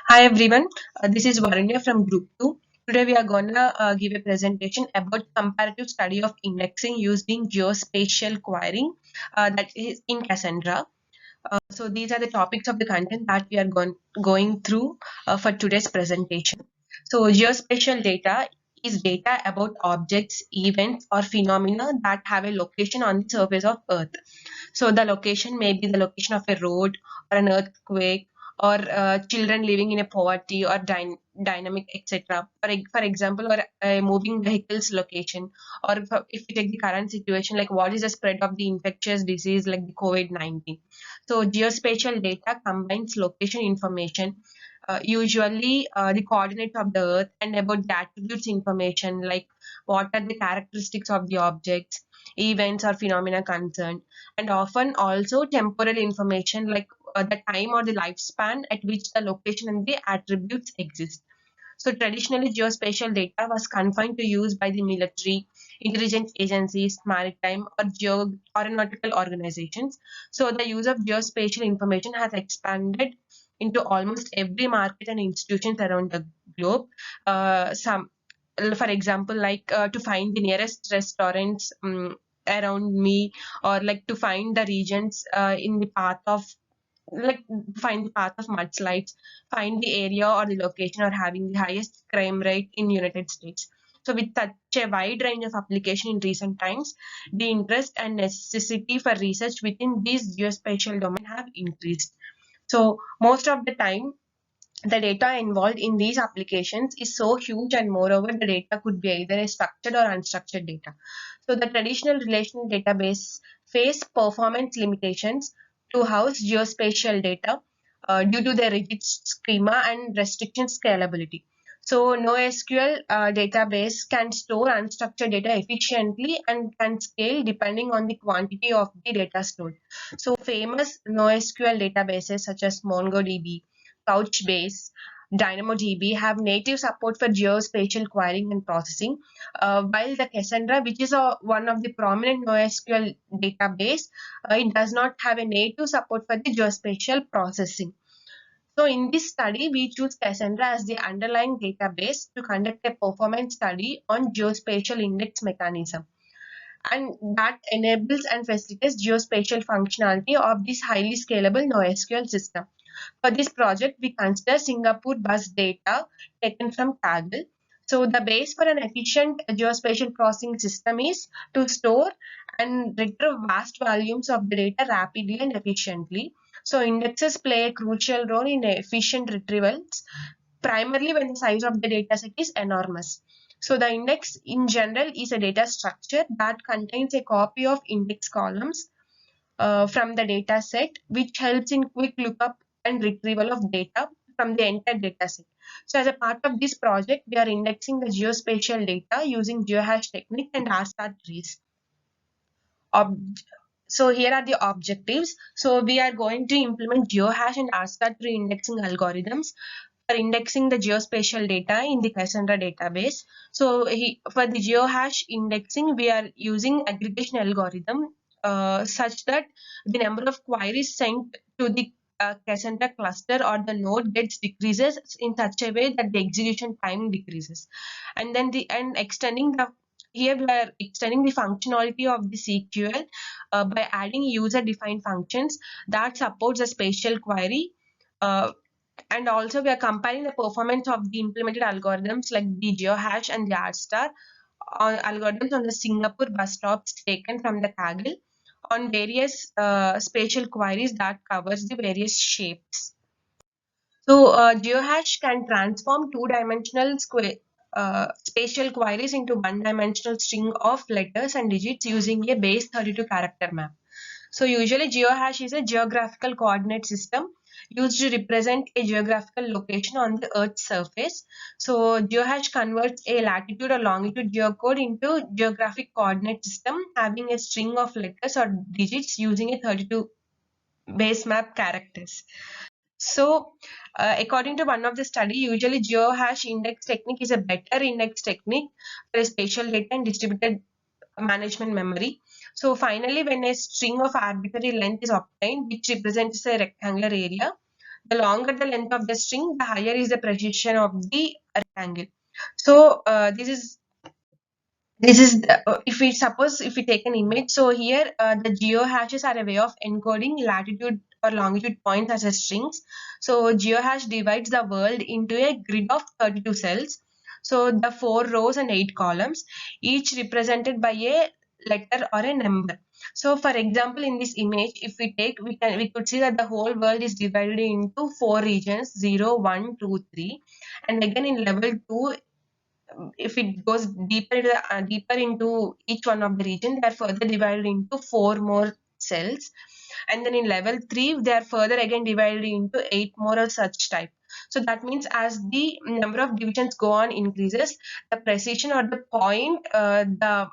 Hi everyone, this is Varanya from Group 2. Today we are going to give a presentation about comparative study of indexing using geospatial querying that is in Cassandra. So these are the topics of the content that we are going through for today's presentation. So geospatial data is data about objects, events or phenomena that have a location on the surface of Earth. So the location may be the location of a road or an earthquake or children living in a poverty or dynamic, etc. For example, or a moving vehicle's location, or if you take the current situation, like what is the spread of the infectious disease like the COVID-19. So geospatial data combines location information, usually the coordinates of the earth, and about the attributes information like what are the characteristics of the objects, events or phenomena concerned, and often also temporal information like the time or the lifespan at which the location and the attributes exist. So traditionally, geospatial data was confined to use by the military, intelligence agencies, maritime or aeronautical organizations. So the use of geospatial information has expanded into almost every market and institutions around the globe. Some, for example, like to find the nearest restaurants around me, or like to find the regions in the path of, like find the path of mudslides, find the area or the location or having the highest crime rate in United States. So with such a wide range of application in recent times, the interest and necessity for research within these geospatial domain have increased. So most of the time, the data involved in these applications is so huge, and moreover the data could be either a structured or unstructured data. So the traditional relational database face performance limitations to house geospatial data due to their rigid schema and restriction scalability. So NoSQL database can store unstructured data efficiently and can scale depending on the quantity of the data stored. So famous NoSQL databases such as MongoDB, Couchbase, DynamoDB have native support for geospatial querying and processing, while the Cassandra, which is one of the prominent NoSQL database, it does not have a native support for the geospatial processing. So in this study, we choose Cassandra as the underlying database to conduct a performance study on geospatial index mechanism, and that enables and facilitates geospatial functionality of this highly scalable NoSQL system. For this project, we consider Singapore bus data taken from Kaggle. So the base for an efficient geospatial processing system is to store and retrieve vast volumes of the data rapidly and efficiently. So indexes play a crucial role in efficient retrievals, primarily when the size of the dataset is enormous. So the index in general is a data structure that contains a copy of index columns from the data set, which helps in quick lookup and retrieval of data from the entire data set. So as a part of this project, we are indexing the geospatial data using geohash technique and R-star trees. So here are the objectives. So we are going to implement geohash and R-star tree indexing algorithms for indexing the geospatial data in the Cassandra database. So for the geohash indexing, we are using aggregation algorithm such that the number of queries sent to the Cassandra cluster or the node gets decreases in such a way that the execution time decreases, and then extending the, here we are extending the functionality of the SQL by adding user-defined functions that supports a spatial query. And also we are comparing the performance of the implemented algorithms like the geohash and the R-star algorithms on the Singapore bus stops taken from the Kaggle on various spatial queries that covers the various shapes. So geohash can transform two-dimensional spatial queries into one-dimensional string of letters and digits using a base 32 character map. So usually geohash is a geographical coordinate system used to represent a geographical location on the Earth's surface. So geohash converts a latitude or longitude geocode into geographic coordinate system having a string of letters or digits using a 32 base map characters. So, according to one of the study, usually geohash index technique is a better index technique for spatial data and distributed management memory. So finally, when a string of arbitrary length is obtained, which represents a rectangular area, The longer the length of the string, the higher is the precision of the rectangle. So this is if we suppose if we take an image. So here the geohashes are a way of encoding latitude or longitude points as a strings. So geohash divides the world into a grid of 32 cells. So the 4 rows and 8 columns, each represented by a letter or a number. So for example, in this image, if we take, we could see that the whole world is divided into 4 regions: 0, 1, 2, 3. And again in level 2, if it goes deeper into each one of the region, they are further divided into 4 more cells. And then in level 3, they are further again divided into 8 more of such type. So that means as the number of divisions go on increases, the precision or the point the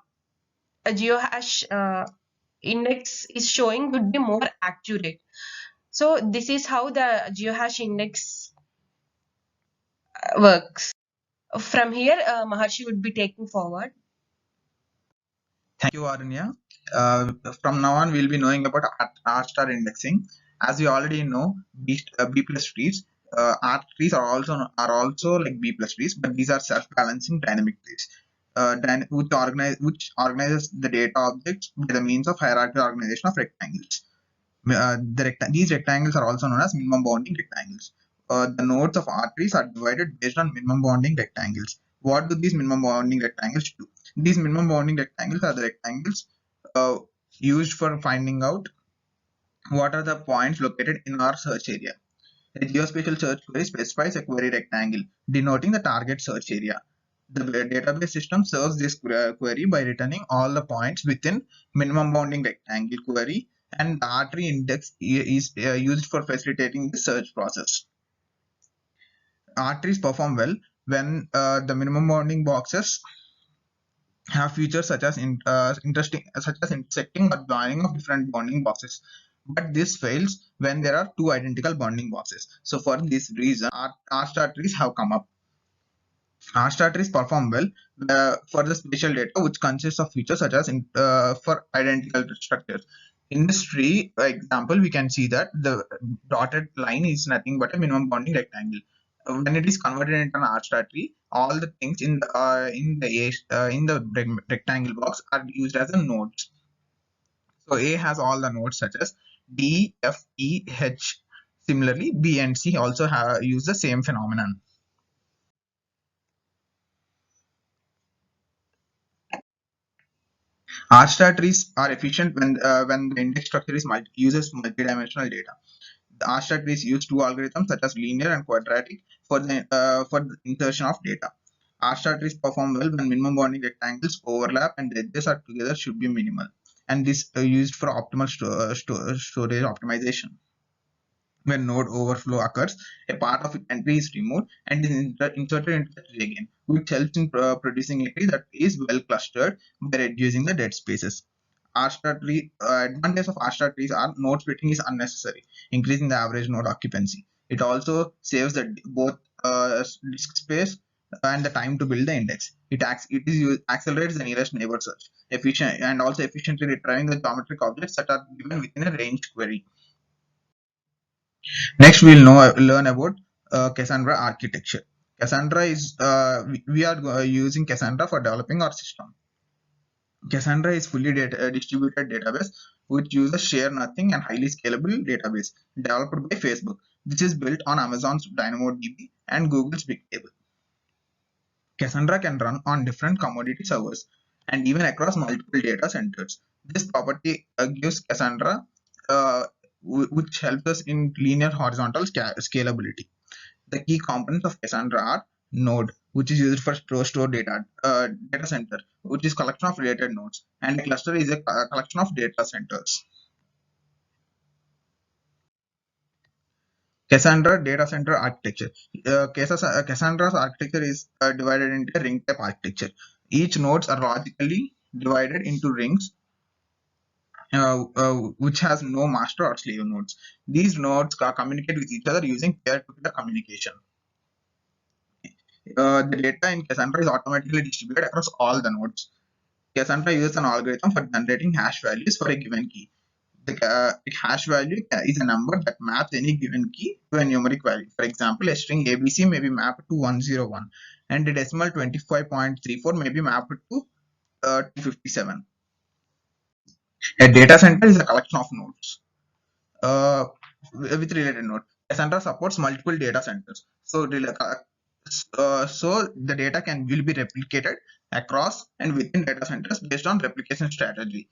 geohash index is showing would be more accurate. So this is how the geohash index works. From here, Maharshi would be taking forward. Thank you, Arunya. From now on, we'll be knowing about R-star indexing. As we already know, B plus trees, R trees are also like B plus trees, but these are self-balancing dynamic trees, which organizes the data objects by the means of hierarchical organization of rectangles. These rectangles are also known as minimum bounding rectangles. The nodes of R trees are divided based on minimum bounding rectangles. What do these minimum bounding rectangles do? These minimum bounding rectangles are the rectangles uh, used for finding out what are the points located in our search area. A geospatial search query specifies a query rectangle, denoting the target search area. The database system serves this query by returning all the points within minimum bounding rectangle query, and the R-tree index is used for facilitating the search process. R-trees perform well when the minimum bounding boxes have features such as intersecting or joining of different bounding boxes. But this fails when there are two identical bounding boxes. So for this reason, R-star trees have come up. R-star trees perform well for the spatial data, which consists of features such as for identical structures. In this tree example, we can see that the dotted line is nothing but a minimum bounding rectangle. When it is converted into an R-star tree, all the things in the rectangle box are used as a nodes. So A has all the nodes such as D, F, E, H. Similarly, B and C also use the same phenomenon. R-star trees are efficient when the index structure uses multidimensional data. The R-star trees use two algorithms such as linear and quadratic for the insertion of data. R-star trees perform well when minimum bounding rectangles overlap and the edges are together should be minimal. And this used for optimal storage optimization. When node overflow occurs, a part of entry is removed and is inserted into the tree again, which helps in producing a tree that is well clustered by reducing the dead spaces. R-star tree advantage of R-star trees are node splitting is unnecessary, increasing the average node occupancy. It also saves both disk space and the time to build the index. Accelerates the nearest neighbor search, efficient and also efficiently retrieving the geometric objects that are given within a range query. Next, we'll learn about Cassandra architecture. Cassandra is we are using Cassandra for developing our system. Cassandra is fully distributed database which uses share nothing and highly scalable database developed by Facebook. This is built on Amazon's DynamoDB and Google's Bigtable. Cassandra can run on different commodity servers and even across multiple data centers. This property gives Cassandra uh, which helps us in linear horizontal scalability. The key components of Cassandra are node, which is used for store data center, which is collection of related nodes, and a cluster is a collection of data centers. Cassandra data center architecture. Cassandra's architecture is divided into a ring type architecture. Each nodes are logically divided into rings which has no master or slave nodes. These nodes communicate with each other using peer-to-peer communication. The data in Cassandra is automatically distributed across all the nodes. Cassandra uses an algorithm for generating hash values for a given key. The hash value is a number that maps any given key to a numeric value. For example, a string ABC may be mapped to 101, and a decimal 25.34 may be mapped to 257. A data center is a collection of nodes uh, with related node. Cassandra supports multiple data centers. So the data will be replicated across and within data centers based on replication strategy.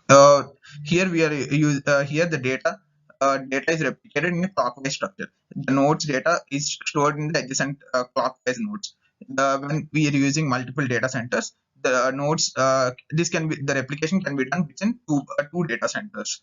Uh, Here we are here the data is replicated in a clockwise structure. The nodes data is stored in the adjacent clockwise nodes. When we are using multiple data centers, the nodes the replication can be done within two data centers.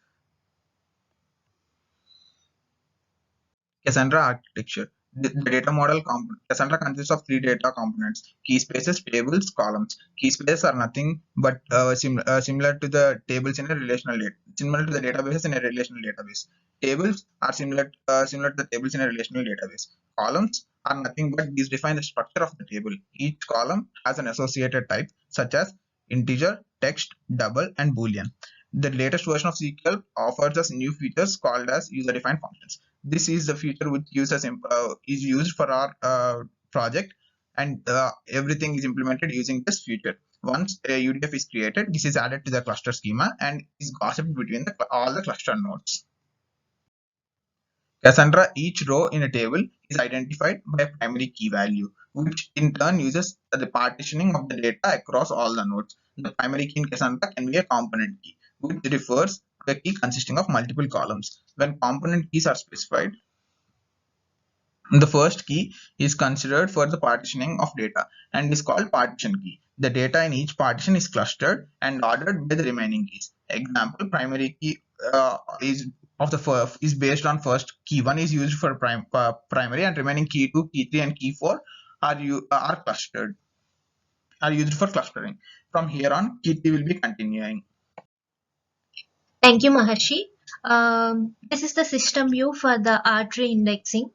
Cassandra architecture. The data model Cassandra consists of three data components: key spaces, tables, columns. Key spaces are nothing but similar to the tables in a relational similar to the databases in a relational database. Tables are similar to the tables in a relational database. Columns are nothing but these define the structure of the table. Each column has an associated type such as integer, text, double, and boolean. The latest version of SQL offers us new features called as user-defined functions. This is the feature which is used for our project, and everything is implemented using this feature. Once a UDF is created, this is added to the cluster schema and is gossiped between all the cluster nodes. Cassandra, each row in a table is identified by a primary key value, which in turn uses the partitioning of the data across all the nodes. The primary key in Cassandra can be a component key, which refers to a key consisting of multiple columns. When component keys are specified, the first key is considered for the partitioning of data and is called partition key. The data in each partition is clustered and ordered by the remaining keys. Example: primary key is based on first key. One is used for primary, and remaining key 2, key 3, and key 4 are used for clustering. From here on, key 3 will be continuing. Thank you, Maharshi. This is the system view for the R-tree indexing.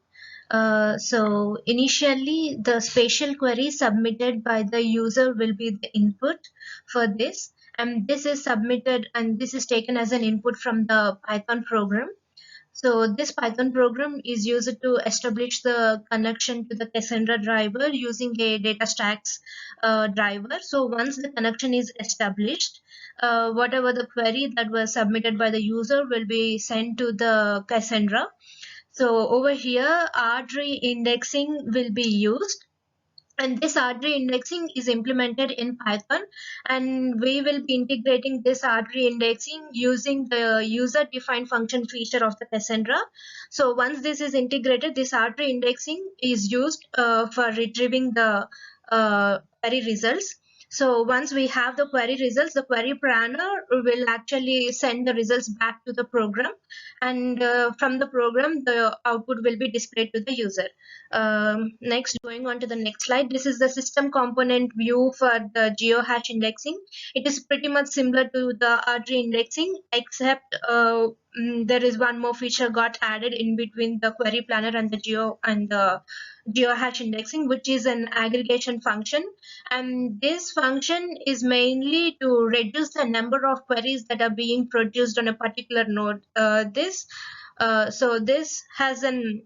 So initially, the spatial query submitted by the user will be the input for this, and this is submitted and this is taken as an input from the Python program. So this Python program is used to establish the connection to the Cassandra driver using a DataStax driver. So once the connection is established, whatever the query that was submitted by the user will be sent to the Cassandra. So over here, R-tree indexing will be used, and this R-tree indexing is implemented in Python, and we will be integrating this R-tree indexing using the user-defined function feature of the Cassandra. So once this is integrated, this R-tree indexing is used for retrieving the query results. So once we have the query results, the query planner will actually send the results back to the program, and from the program, the output will be displayed to the user. Next, going on to the next slide, this is the system component view for the geohash indexing. It is pretty much similar to the R-tree indexing, except there is one more feature got added in between the query planner and the geohash indexing, which is an aggregation function, and this function is mainly to reduce the number of queries that are being produced on a particular node. This has an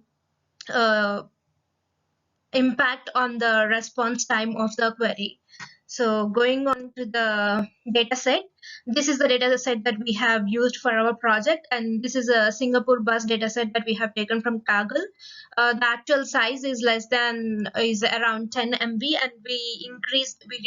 impact on the response time of the query. So going on to the data set, this is the data set that we have used for our project, and this is a Singapore bus data set that we have taken from Kaggle. The actual size is around 10 MB, and we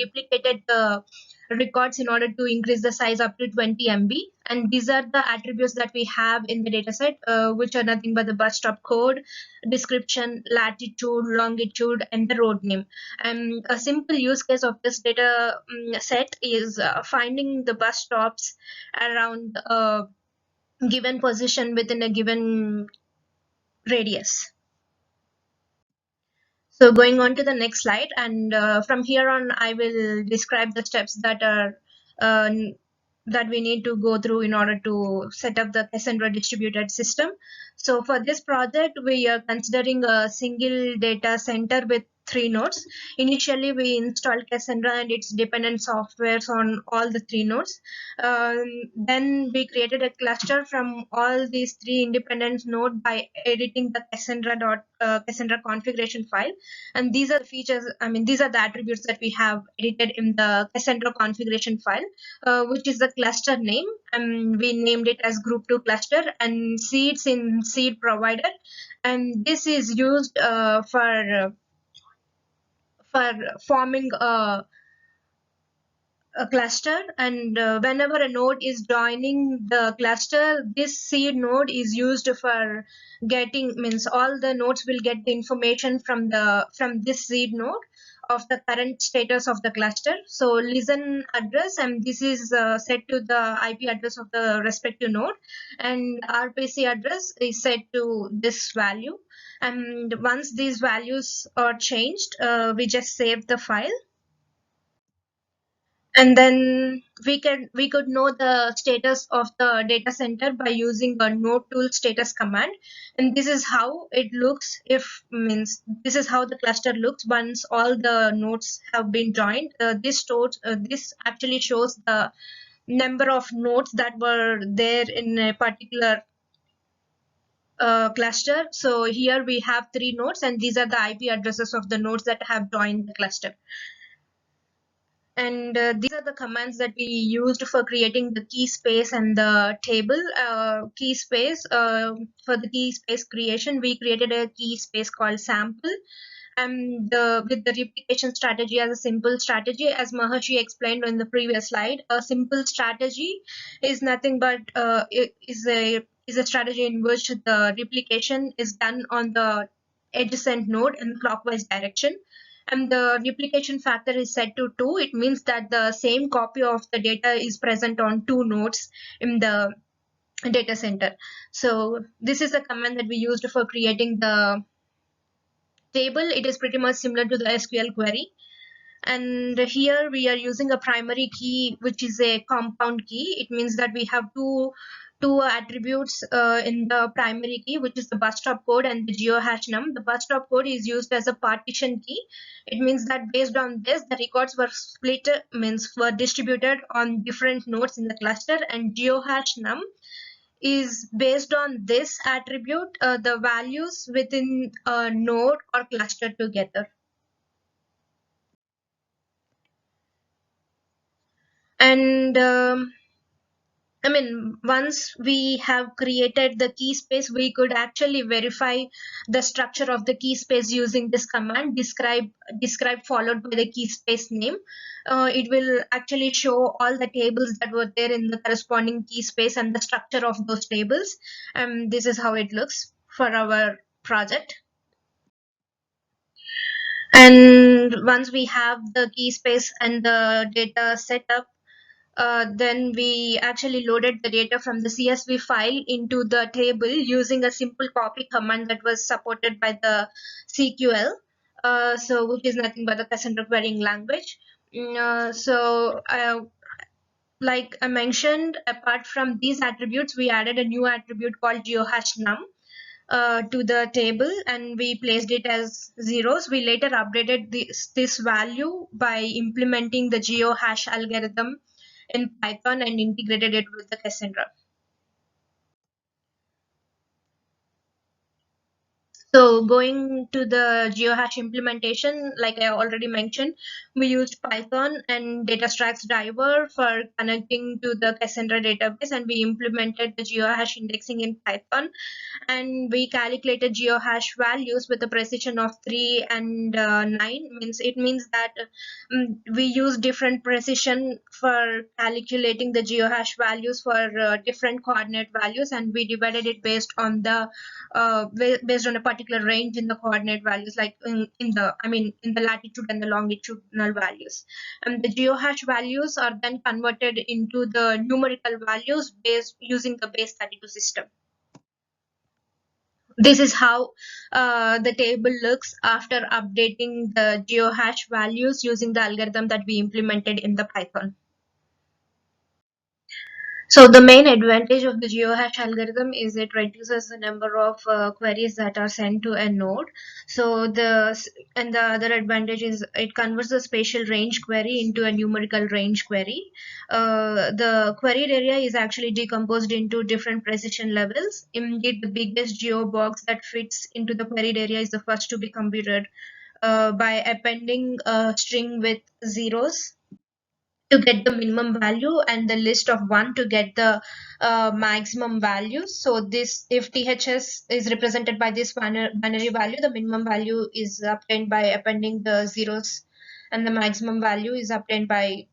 replicated the records in order to increase the size up to 20 MB. And these are the attributes that we have in the dataset, which are nothing but the bus stop code, description, latitude, longitude, and the road name. And a simple use case of this data set is finding the bus stops around a given position within a given radius. So going on to the next slide, and from here on, I will describe the steps that are that we need to go through in order to set up the Cassandra distributed system. So for this project, we are considering a single data center with 3 nodes. Initially, we installed Cassandra and its dependent softwares on all the 3 nodes. Then we created a cluster from all these 3 independent nodes by editing the Cassandra configuration file. And these are the features, these are the attributes that we have edited in the Cassandra configuration file, which is the cluster name. And we named it as group 2 cluster, and seeds in seed provider. And this is used for forming a cluster, and whenever a node is joining the cluster, this seed node is used for getting, means all the nodes will get the information from this seed node of the current status of the cluster. So listen address, and this is set to the IP address of the respective node, and RPC address is set to this value. And once these values are changed, we just save the file, and then we could know the status of the data center by using a node tool status command. And this is how it looks, this is how the cluster looks once all the nodes have been joined. This actually shows the number of nodes that were there in a particular cluster. So here we have 3 nodes, and these are the IP addresses of the nodes that have joined the cluster. And these are the commands that we used for creating the key space and the table. Key space, for the key space creation, we created a key space called sample. And with the replication strategy as a simple strategy, as Maharshi explained in the previous slide, a simple strategy is nothing but is a strategy in which the replication is done on the adjacent node in clockwise direction, and the replication factor is set to 2. It means that the same copy of the data is present on 2 nodes in the data center. So this is the command that we used for creating the table. It is pretty much similar to the SQL query. And here we are using a primary key, which is a compound key. It means that we have two attributes in the primary key, which is the bus stop code and the geohash num. The bus stop code is used as a partition key. It means that based on this, the records were were distributed on different nodes in the cluster, and geohash num is based on this attribute, the values within a node or cluster together. And once we have created the key space, we could actually verify the structure of the key space using this command, describe followed by the key space name. It will actually show all the tables that were there in the corresponding key space and the structure of those tables. This is how it looks for our project. And once we have the key space and the data set up, then we actually loaded the data from the CSV file into the table using a simple copy command that was supported by the CQL, which is nothing but the Cassandra querying language. Like I mentioned, apart from these attributes, we added a new attribute called geohash num to the table, and we placed it as zeros. We later updated this value by implementing the geohash algorithm in Python and integrated it with the Cassandra. So going to the geohash implementation, like I already mentioned, we used Python and DataStrax driver for connecting to the Cassandra database, and we implemented the geohash indexing in Python, and we calculated geohash values with a precision of 3 and 9. It means that we use different precision for calculating the geohash values for different coordinate values, and we divided it based on a particular range in the coordinate values, like in the latitude and the longitudinal values. And the geohash values are then converted into the numerical values using the base 32 system. This is how the table looks after updating the geohash values using the algorithm that we implemented in the Python. So the main advantage of the geohash algorithm is it reduces the number of queries that are sent to a node. So the other advantage is it converts the spatial range query into a numerical range query. The queried area is actually decomposed into different precision levels. Indeed, the biggest geo box that fits into the queried area is the first to be computed by appending a string with zeros to get the minimum value and the list of 1 to get the maximum value. So this, if THS is represented by this binary value, the minimum value is obtained by appending the zeros, and the maximum value is obtained by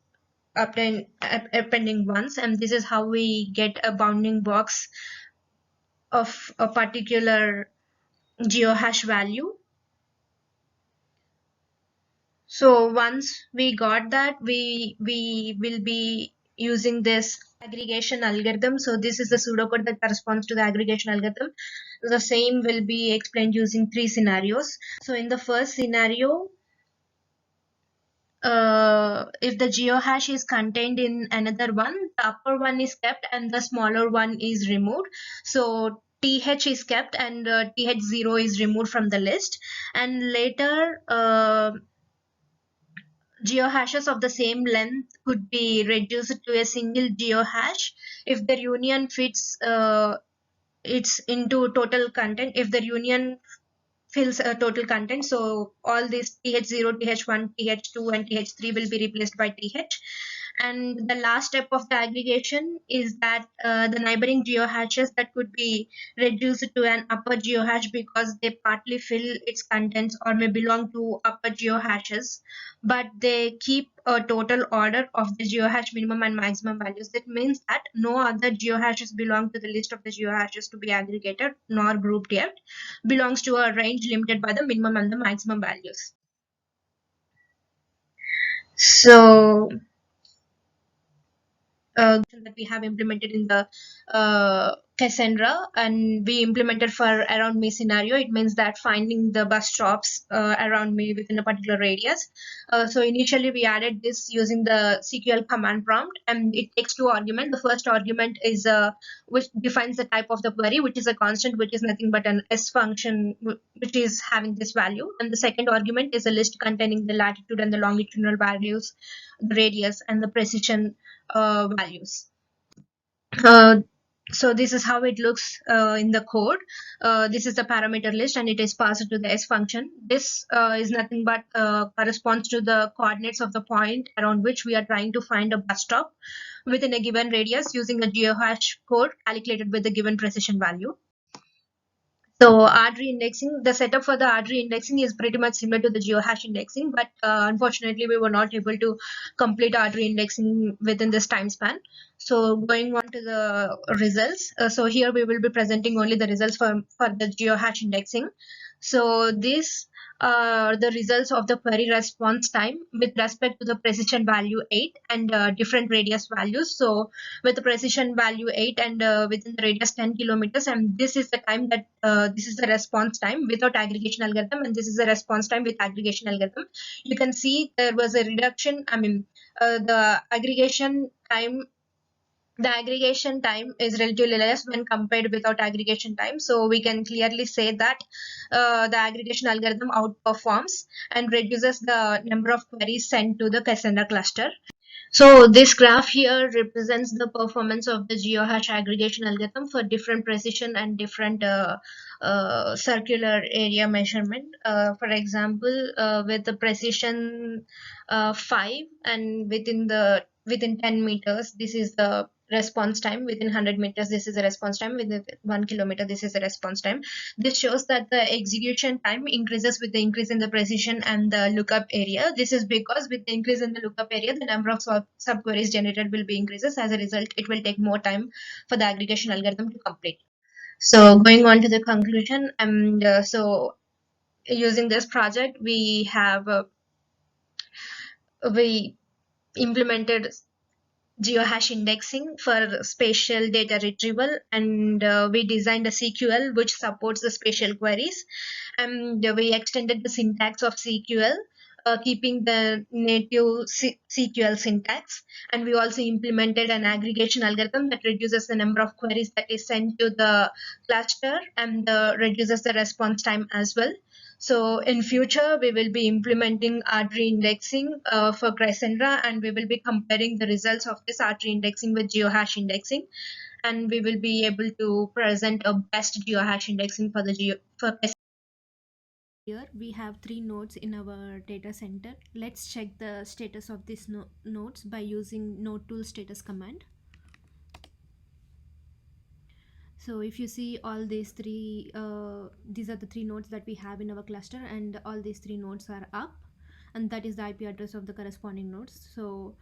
appending ones. And this is how we get a bounding box of a particular geohash value. So once we got that, we will be using this aggregation algorithm. So this is the pseudocode that corresponds to the aggregation algorithm. The same will be explained using 3 scenarios. So in the first scenario, if the geohash is contained in another one, the upper one is kept and the smaller one is removed. So TH is kept and TH0 is removed from the list. And later, geohashes of the same length could be reduced to a single geohash if their union fits it's into total content. If the union fills a total content, so all these th0, th1, th2 and th3 will be replaced by th. And the last step of the aggregation is that the neighboring geohashes that could be reduced to an upper geohash because they partly fill its contents or may belong to upper geohashes, but they keep a total order of the geohash minimum and maximum values. That means that no other geohashes belong to the list of the geohashes to be aggregated nor grouped yet, belongs to a range limited by the minimum and the maximum values. So that we have implemented in the Cassandra, and we implemented for around me scenario. It means that finding the bus stops around me within a particular radius. So initially we added this using the CQL command prompt, and it takes 2 arguments. The first argument is which defines the type of the query, which is a constant, which is nothing but an S function, which is having this value. And the second argument is a list containing the latitude and the longitudinal values, the radius and the precision values. So this is how it looks in the code. This is the parameter list and it is passed to the S function. This is nothing but corresponds to the coordinates of the point around which we are trying to find a bus stop within a given radius using a geohash code calculated with the given precision value. So R-tree indexing, the setup for the R-tree indexing is pretty much similar to the geohash indexing, but unfortunately we were not able to complete R-tree indexing within this time span. So going on to the results, so here we will be presenting only the results for the geohash indexing. So this are the results of the query response time with respect to the precision value 8 and different radius values. So with the precision value 8 and within the radius 10 kilometers, and this is the time that this is the response time without aggregation algorithm, and this is the response time with aggregation algorithm. You can see there was a reduction. I mean, the aggregation time is relatively less when compared without aggregation time. So we can clearly say that the aggregation algorithm outperforms and reduces the number of queries sent to the Cassandra cluster. So this graph here represents the performance of the geohash aggregation algorithm for different precision and different circular area measurement. For example, with the precision 5 and within 10 meters, this is the response time. Within 100 meters, this is the response time. Within 1 kilometer, this is the response time. This shows that the execution time increases with the increase in the precision and the lookup area. This is because with the increase in the lookup area, the number of subqueries generated will be increases. As a result, it will take more time for the aggregation algorithm to complete. So going on to the conclusion, and so using this project, we have we implemented geohash indexing for spatial data retrieval, and we designed a CQL which supports the spatial queries, and we extended the syntax of CQL keeping the native SQL syntax. And we also implemented an aggregation algorithm that reduces the number of queries that is sent to the cluster and reduces the response time as well. So in future, we will be implementing R-tree indexing for Cassandra, and we will be comparing the results of this R-tree indexing with geohash indexing, and we will be able to present a best geohash indexing for Cassandra. Here we have 3 nodes in our data center. Let's check the status of these nodes by using node tool status command. So if you see all these three, these are the 3 nodes that we have in our cluster, and all these 3 nodes are up, and that is the IP address of the corresponding nodes. So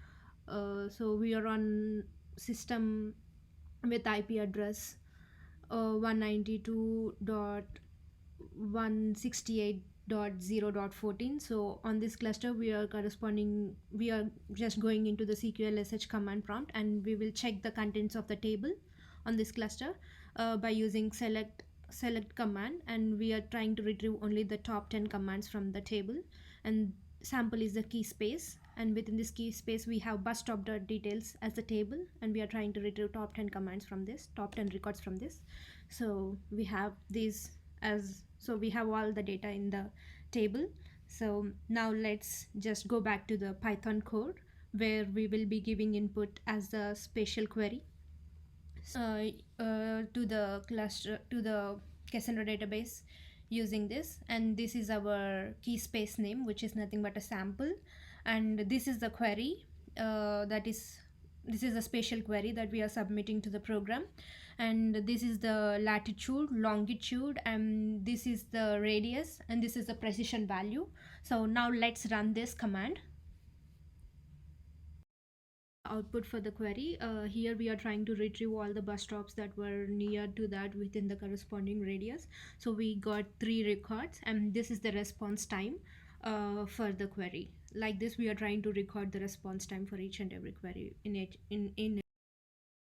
we are on system with IP address 192.168.0.14. So on this cluster we are just going into the CQLSH command prompt, and we will check the contents of the table on this cluster by using select command, and we are trying to retrieve only the top 10 commands from the table, and sample is the key space, and within this key space we have bus stop details as the table, and we are trying to retrieve top 10 commands from this, top 10 records from this. So we have these we have all the data in the table. So now let's just go back to the Python code where we will be giving input as the spatial query to the cluster, to the Cassandra database using this, and this is our key space name, which is nothing but a sample, and this is the query this is a spatial query that we are submitting to the program, and this is the latitude, longitude, and this is the radius, and this is the precision value. So now let's run this command. Output for the query. Here we are trying to retrieve all the bus stops that were near to that within the corresponding radius. So we got 3 records, and this is the response time for the query. Like this, we are trying to record the response time for each and every query in